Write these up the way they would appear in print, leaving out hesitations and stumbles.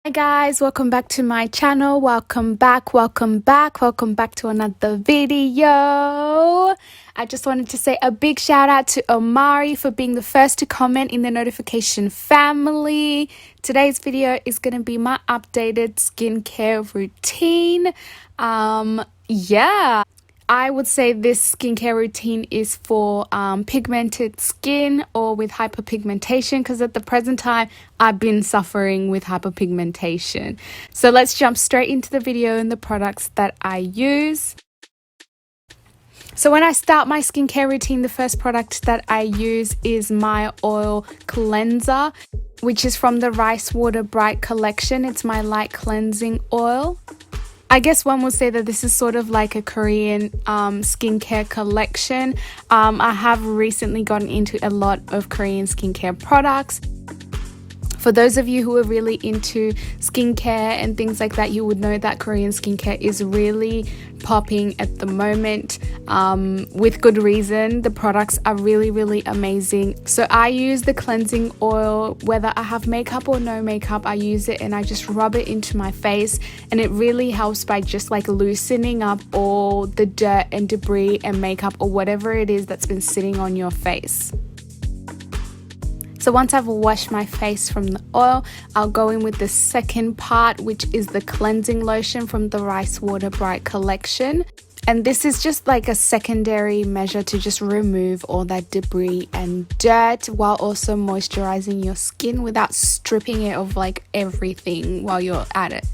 Hi guys, welcome back to my channel. Welcome back to another video. I just wanted to say a big shout out to Omari for being the first to comment in the notification family. Today's video is going to be my updated skincare routine. I would say this skincare routine is for pigmented skin or with hyperpigmentation, because at the present time I've been suffering with hyperpigmentation. So let's jump straight into the video and the products that I use. So when I start my skincare routine, the first product that I use is my oil cleanser, which is from the Rice Water Bright collection. It's my light cleansing oil. I guess one would say that this is sort of like a Korean skincare collection. I have recently gotten into a lot of Korean skincare products. For those of you who are really into skincare and things like that, you would know that Korean skincare is really popping at the moment, with good reason. The products are really amazing. So I use the cleansing oil whether I have makeup or no makeup. I use it and I just rub it into my face, and it really helps by just like loosening up all the dirt and debris and makeup or whatever it is that's been sitting on your face. So once I've washed my face from the oil, I'll go in with the second part, which is the cleansing lotion from the Rice Water Bright collection. And this is just like a secondary measure to just remove all that debris and dirt while also moisturizing your skin without stripping it of like everything while you're at it.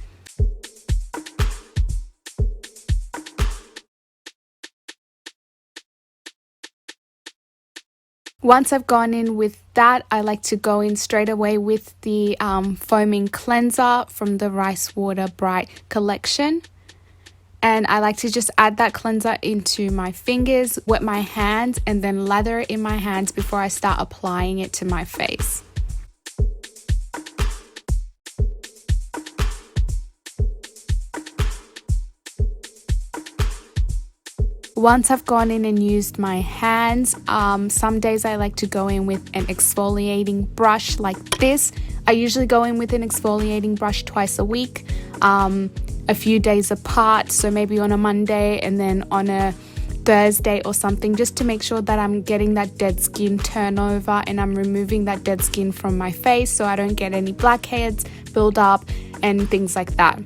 Once I've gone in with that, I like to go in straight away with the foaming cleanser from the Rice Water Bright collection. And I like to just add that cleanser into my fingers, wet my hands, and then lather it in my hands before I start applying it to my face. Once I've gone in and used my hands, some days I like to go in with an exfoliating brush like this. I usually go in with an exfoliating brush twice a week, a few days apart, so maybe on a Monday and then on a Thursday or something, just to make sure that I'm getting that dead skin turnover and I'm removing that dead skin from my face so I don't get any blackheads build up and things like that.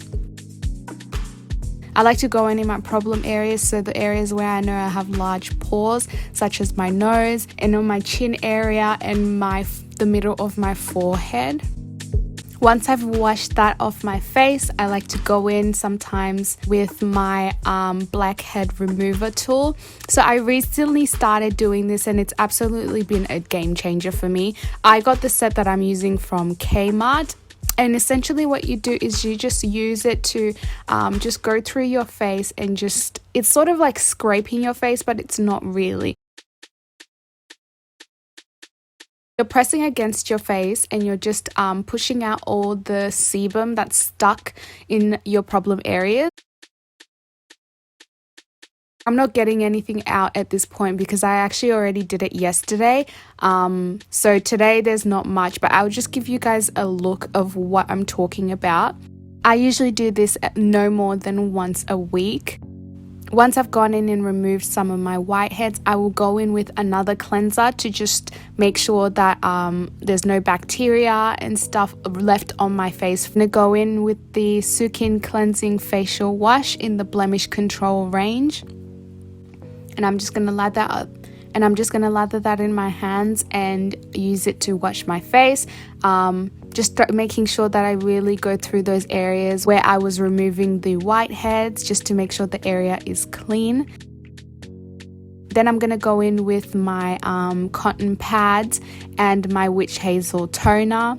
I like to go in my problem areas, so the areas where I know I have large pores, such as my nose and on my chin area and the middle of my forehead. Once I've washed that off my face, I like to go in sometimes with my blackhead remover tool. So I recently started doing this and it's absolutely been a game changer for me. I got the set that I'm using from Kmart. And essentially what you do is you just use it to just go through your face and it's sort of like scraping your face, but it's not really. You're pressing against your face and you're just pushing out all the sebum that's stuck in your problem area. I'm not getting anything out at this point because I actually already did it yesterday. So today there's not much, but I'll just give you guys a look of what I'm talking about. I usually do this no more than once a week. Once I've gone in and removed some of my whiteheads, I will go in with another cleanser to just make sure that there's no bacteria and stuff left on my face. I'm going to go in with the Sukin cleansing facial wash in the blemish control range. And I'm just going to lather up, and I'm just going to lather that in my hands and use it to wash my face. Making sure that I really go through those areas where I was removing the whiteheads, just to make sure the area is clean. Then I'm going to go in with my cotton pads and my witch hazel toner.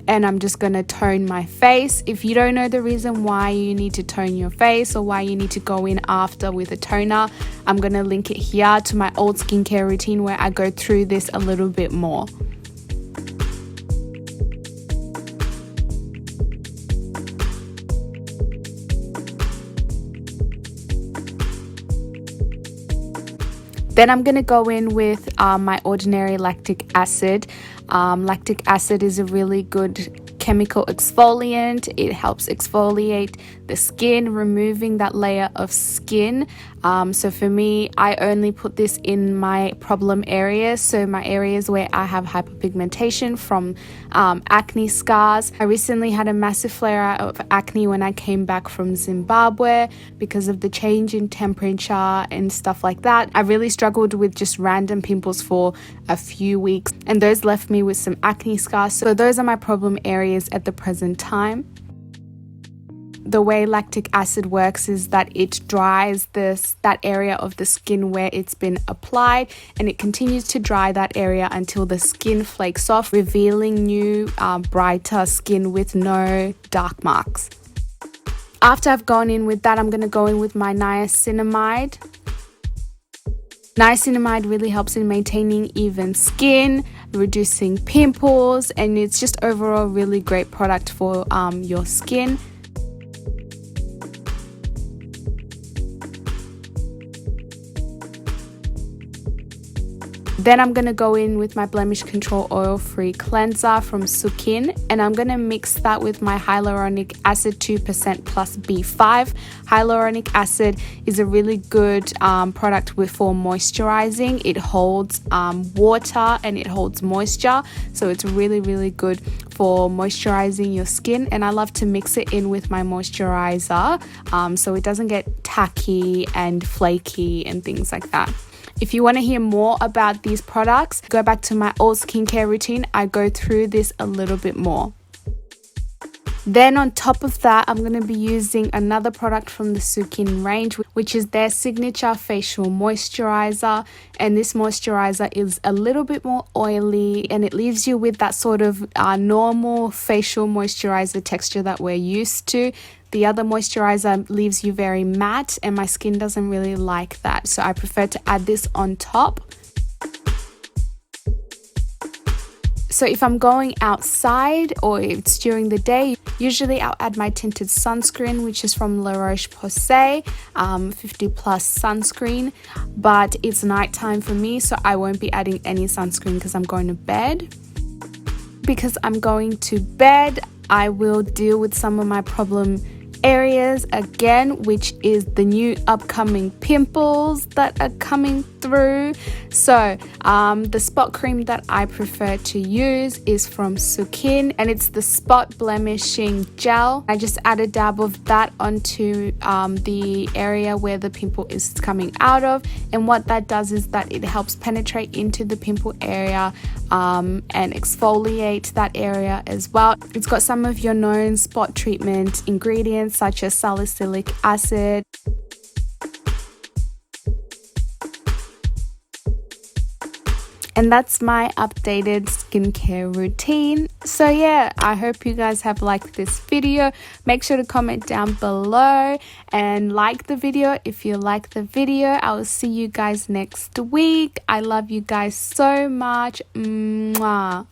And I'm just going to tone my face. If you don't know the reason why you need to tone your face or why you need to go in after with a toner, I'm going to link it here to my old skincare routine where I go through this a little bit more. Then I'm going to go in with my ordinary lactic acid. Lactic acid is a really good chemical exfoliant. It helps exfoliate the skin, removing that layer of skin. So for me, I only put this in my problem areas, so my areas where I have hyperpigmentation from acne scars. I recently had a massive flare out of acne when I came back from Zimbabwe because of the change in temperature and stuff like that. I really struggled with just random pimples for a few weeks, and those left me with some acne scars. So those are my problem areas at the present time. The way lactic acid works is that it dries that area of the skin where it's been applied, and it continues to dry that area until the skin flakes off, revealing new brighter skin with no dark marks. After I've gone in with that, I'm going to go in with my niacinamide. Niacinamide really helps in maintaining even skin, reducing pimples, and it's just overall really great product for your skin. Then I'm going to go in with my Blemish Control Oil-Free Cleanser from Sukin, and I'm going to mix that with my hyaluronic acid 2% plus B5. Hyaluronic acid is a really good product for moisturizing. It holds water and it holds moisture, so it's really, really good for moisturizing your skin. And I love to mix it in with my moisturizer so it doesn't get tacky and flaky and things like that. If you want to hear more about these products, go back to my old skincare routine. I go through this a little bit more. Then on top of that, I'm going to be using another product from the Sukin range, which is their signature facial moisturizer. And this moisturizer is a little bit more oily, and it leaves you with that sort of normal facial moisturizer texture that we're used to. The other moisturizer leaves you very matte, and my skin doesn't really like that. So I prefer to add this on top. So if I'm going outside or if it's during the day, usually I'll add my tinted sunscreen, which is from La Roche-Posay, 50 plus sunscreen. But it's nighttime for me, so I won't be adding any sunscreen because I'm going to bed. Because I'm going to bed, I will deal with some of my problem areas again, which is the new upcoming pimples that are coming through. So the spot cream that I prefer to use is from Sukin, and it's the spot blemishing gel. I just add a dab of that onto the area where the pimple is coming out of, and what that does is that it helps penetrate into the pimple area and exfoliate that area as well. It's got some of your known spot treatment ingredients such as salicylic acid, and that's my updated skincare routine. So yeah, I hope you guys have liked this video. Make sure to comment down below and like the video if you like the video. I will see you guys next week. I love you guys so much. Mwah.